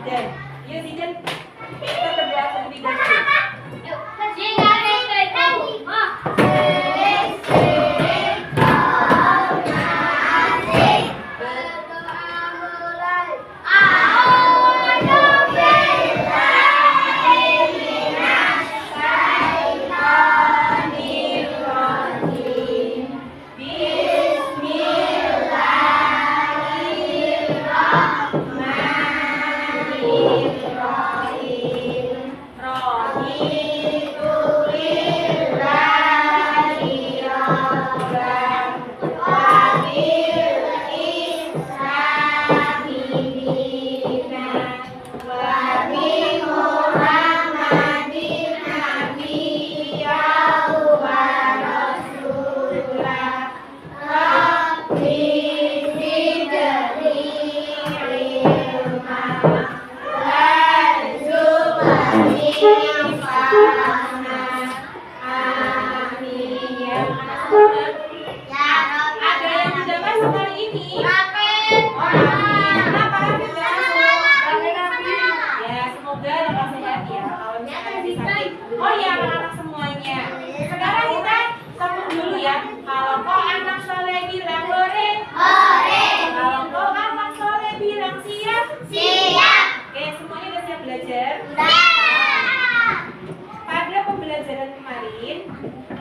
Zidan. Yuk Zidan, kita berdoa terlebih dahulu. Oh ya anak-anak semuanya. Sekarang kita sambung dulu ya. Kalau kau anak soleh bilang hore. Hore. Kalau kau anak soleh bilang siap. Siap. Oke, semuanya udah siap belajar? Sudah. Pada pembelajaran kemarin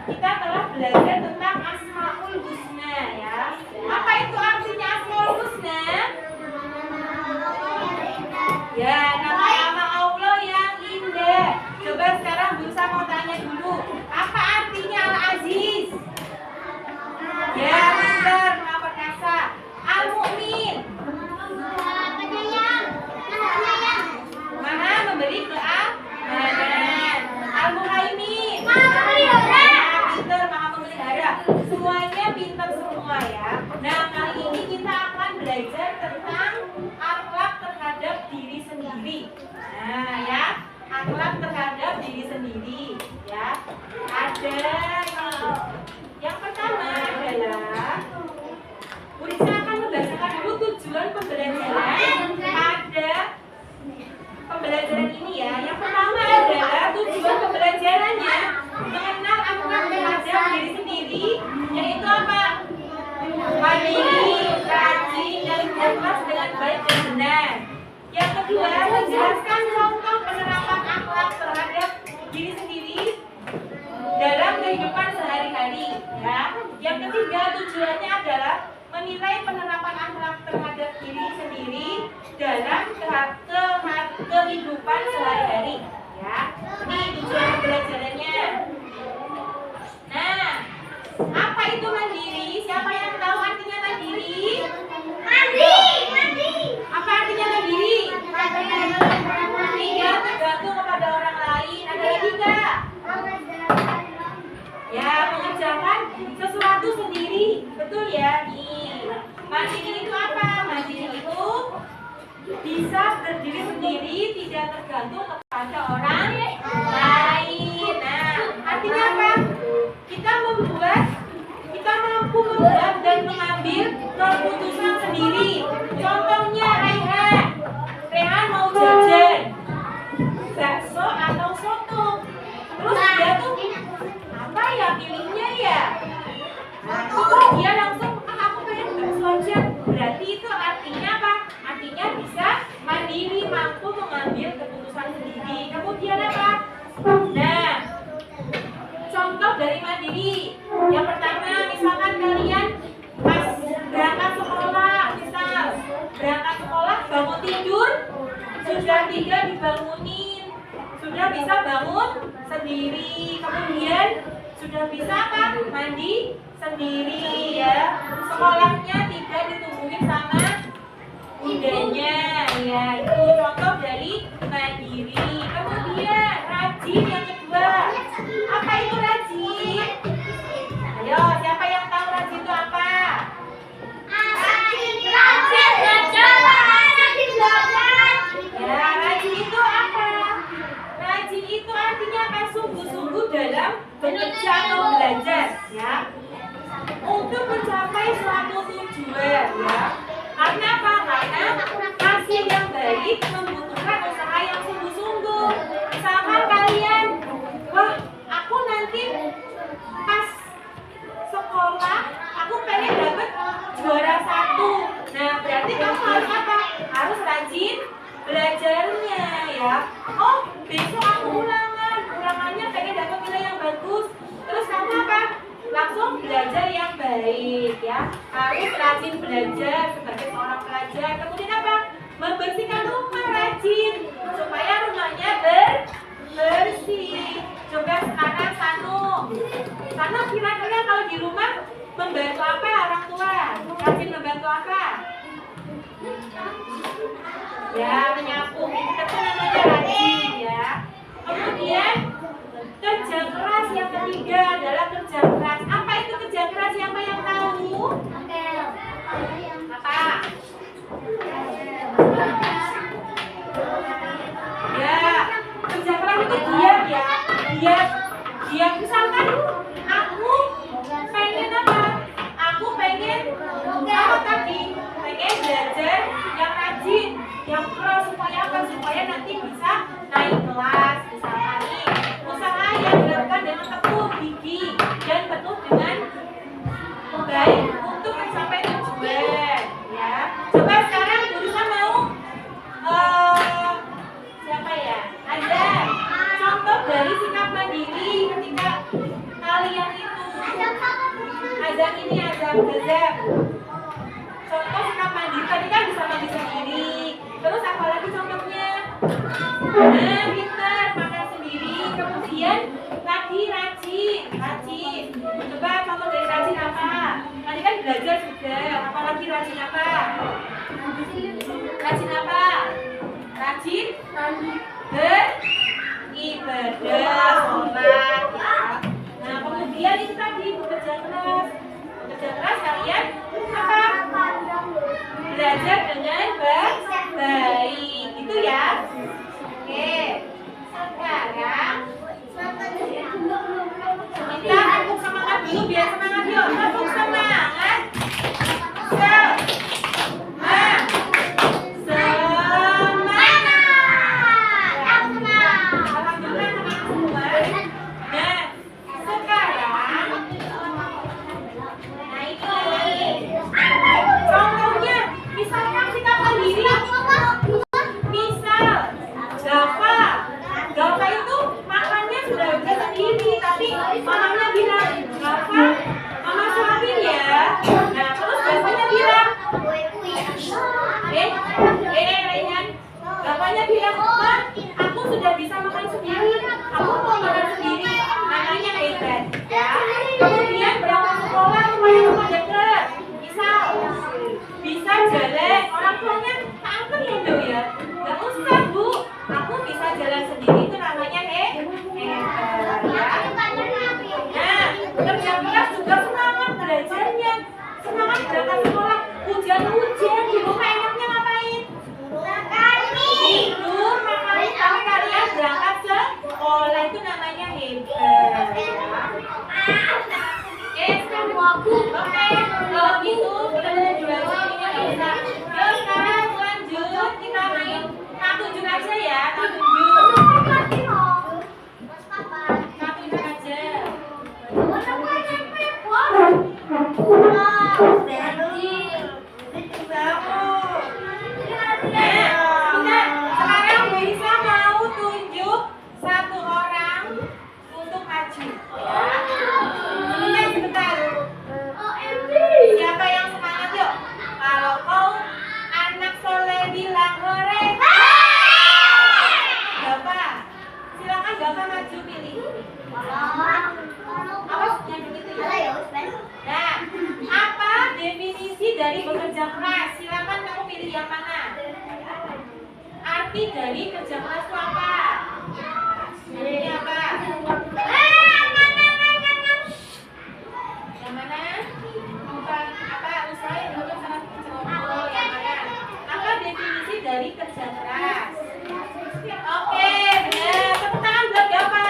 kita telah belajar tentang Asmaul Husna ya. Apa itu artinya Asmaul Husna? Ya, nama-nama Allah yang indah. Coba sekarang Busa mau tanya dulu, apa artinya Al-Aziz? Ya, benar, Maha Perkasa. Al-Mu'min, Maha memberi keamanan. Al-Muhaimin, pintar, Maha memelihara. Semuanya pintar semua ya. Nah, kali ini kita akan belajar tentang akhlak terhadap diri sendiri. Nah, ya. Akhlak terhadap diri sendiri ya. Ada yang pertama adalah Burisa akan membacakan dulu tujuan pembelajaran pada pembelajaran ini ya. Yang pertama adalah tujuan pembelajarannya mengenal akhlak terhadap diri sendiri, yaitu apa? Mandiri, rajin, dan berikhlas dengan baik dan benar. Yang kedua, menjelaskan contoh penerapan akhlak terhadap diri sendiri dalam kehidupan sehari-hari ya. Yang ketiga, tujuannya adalah menilai penerapan akhlak terhadap diri sendiri dalam kehidupan sehari-hari ya. Ini tujuan pembelajarannya. Nah, apa itu mandiri? Siapa yang tahu artinya mandiri? Apa artinya mandiri? Tidak tergantung kepada orang lain. Ada lagi nggak? Ya, mengerjakan sesuatu sendiri. Betul ya? Nih, mandiri itu apa? Mandiri itu bisa berdiri sendiri, tidak tergantung kepada orang lain. Nah, artinya apa? Kita mampu membuat dan mengambil keputusan sendiri. Contohnya Rehan mau jajan bakso atau soto, terus dia tuh apa ya pilihnya ya? Nah, terus dia langsung aku pengen bakso aja. Berarti itu artinya apa? Artinya bisa mandiri, mampu mengambil keputusan sendiri. Kemudian apa? Nah, contoh dari mandiri. Yang pertama, misalkan kalian pas berangkat sekolah, misal berangkat sekolah bangun tidur, sudah tidak dibangunin, sudah bisa bangun sendiri, kemudian sudah bisa apa? Mandi sendiri ya. Sekolahnya tidak ditungguin sama bundanya ya. Itu contoh dari mandiri. Kemudian rajin yang kedua. Apa itu rajin? Ayo, siapa yang tahu rajin itu apa? Ya, rajin itu apa? Rajin itu artinya akan sungguh-sungguh dalam bekerja atau belajar ya, untuk mencapai suatu tujuan ya. Karena apa? Karena hasil yang baik membutuhkan ya. Oh, besok aku ulangannya pengen dapat nilai yang bagus. Terus kamu apa? Langsung belajar yang baik ya. Harus rajin belajar sebagai seorang pelajar. Kemudian apa? Membersihkan rumah rajin supaya rumahnya bersih. Coba sekarang Sanu kira-kira kalau di rumah membantu apa orang tua? Rajin membantu apa? Ya, menyapu. Itu namanya rajin ya. Kemudian kerja keras yang ketiga adalah kerja keras. Apa itu kerja keras? Siapa yang tahu? Apa? Ya, kerja keras itu diam ya. Diam. Misalkan aku pengen apa? Aku pengen apa tadi? Pengen belajar yang rajin, yang keras supaya apa? Supaya nanti bisa naik kelas. Misalkan nih, usaha yang dilakukan dengan tekun, gigih, dan penuh dengan baik untuk mencapai tujuan. Ya, coba sekarang Bursa mau siapa ya? Ada contoh dari sikap mandiri ketika kalian itu azam ini azam gazab. Contoh sikap mandiri tadi kan bisa mandi sendiri. Terus apa lagi contohnya? Nah, pintar makan sendiri. Kemudian lagi rajin. Coba contoh dari rajin apa? Tadi kan belajar juga. Apalagi rajin apa? Rajin apa? Rajin beribadah, sholat ya. Nah, kemudian itu tadi bekerja keras. Bekerja keras kalian apa? Belajar dengan baik. Itu ya. Oke. Sekarang kita tepuk semangat dulu biar semangat yuk. Tepuk semangat. Mamanya bilang, Rafa, mama suapin ya. Nah, terus bapaknya bilang, Rehan, bapaknya bilang, Ma, aku sudah bisa makan sendiri. Aku mau makan sendiri. Namanya hebat, ya. Kemudian berangkat sekolah, rumahnya cuma dekat. Bisa jalan. Orang tuanya tante ya. Gak usah, Bu. Aku bisa jalan sendiri. Itu namanya hebat, ya. Nah, kerja keras juga semangat belajarnya, semangat berangkat sekolah. Hujan-hujan di rumah enaknya ngapain? Tidur, makan. Tapi kalian berangkat sekolah itu namanya hebat. Sekarang aku. Oke, kalau gitu kita udah belajar ini nggak bisa. Yuk sekarang lanjut kita main tak tunjuk aja ya, tak tunjuk. Sekarang bisa mau tunjuk satu orang untuk maju. Sebentar. Siapa yang semangat yuk? Kalau kau anak soleh bilang hore. Bapak, silakan Bapak maju pilih. Awas yang begitu ya. Nah, apa definisi dari bekerja keras? Silakan kamu pilih yang mana? Arti dari kerja keras itu apa? Ini apa? Yang mana? Apa usaha yang dilakukan sangat ceroboh? Yang mana? Apa definisi dari kerja keras? Oke, benar. Tepuk tangan buat Bapak.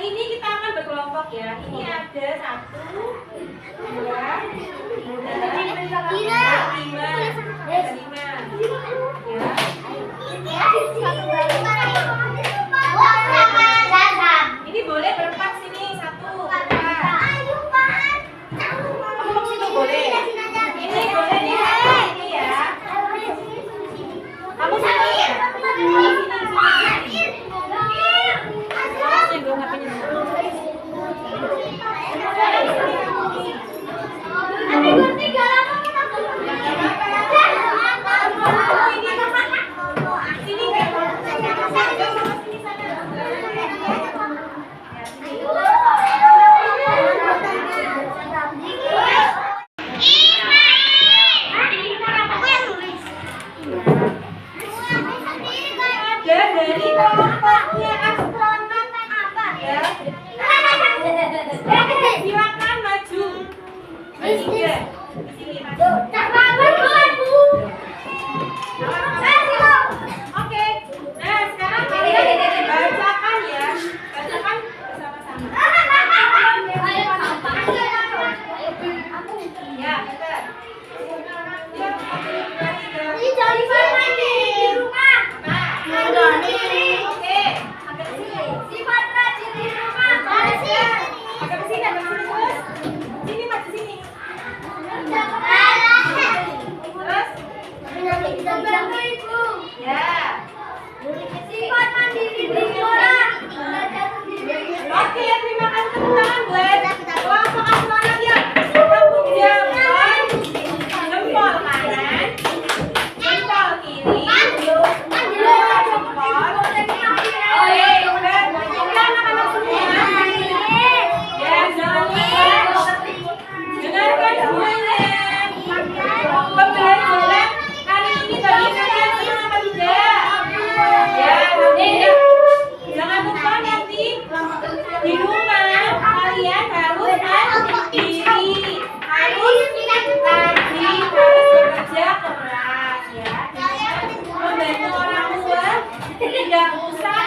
ini kita akan berkelompok ya. Ini ada 1, 2, 3, 4, 5. Ada 5. Ya. Ini boleh berempat sini. 1, 4. Kamu mau situ boleh. Ini boleh nih ini ya. Kamu sini ya. Dari kelompoknya astronot apa ya? Silakan maju. Sini maju. Oke. Nah sekarang kalian bacakan ya. Bacakan bersama-sama. Ya betul. Ini dari mana nih? Di rumah. Oke, sampai sini. Sifat rajin di rumah. Dari sini. Sampai ke sini, sampai sini terus. Sini maju sini. Terus? Ya. Sifat mandiri di sekolah. Oke, terima kasih tepuk tangan buat kelompok astronot ya. Rambut jambon, jempol kanan, jempol kiri, dua jempol. Oke, udah anak-anak semua. Ya, jangan lupa dengarkan semuanya. Pembelajaran hari ini bagi kalian senang apa tidak? Ya, jangan lupa nanti di rumah kalian harus mandiri, harus rajin, harus bekerja keras ya. Membantu orang tua, tidak usah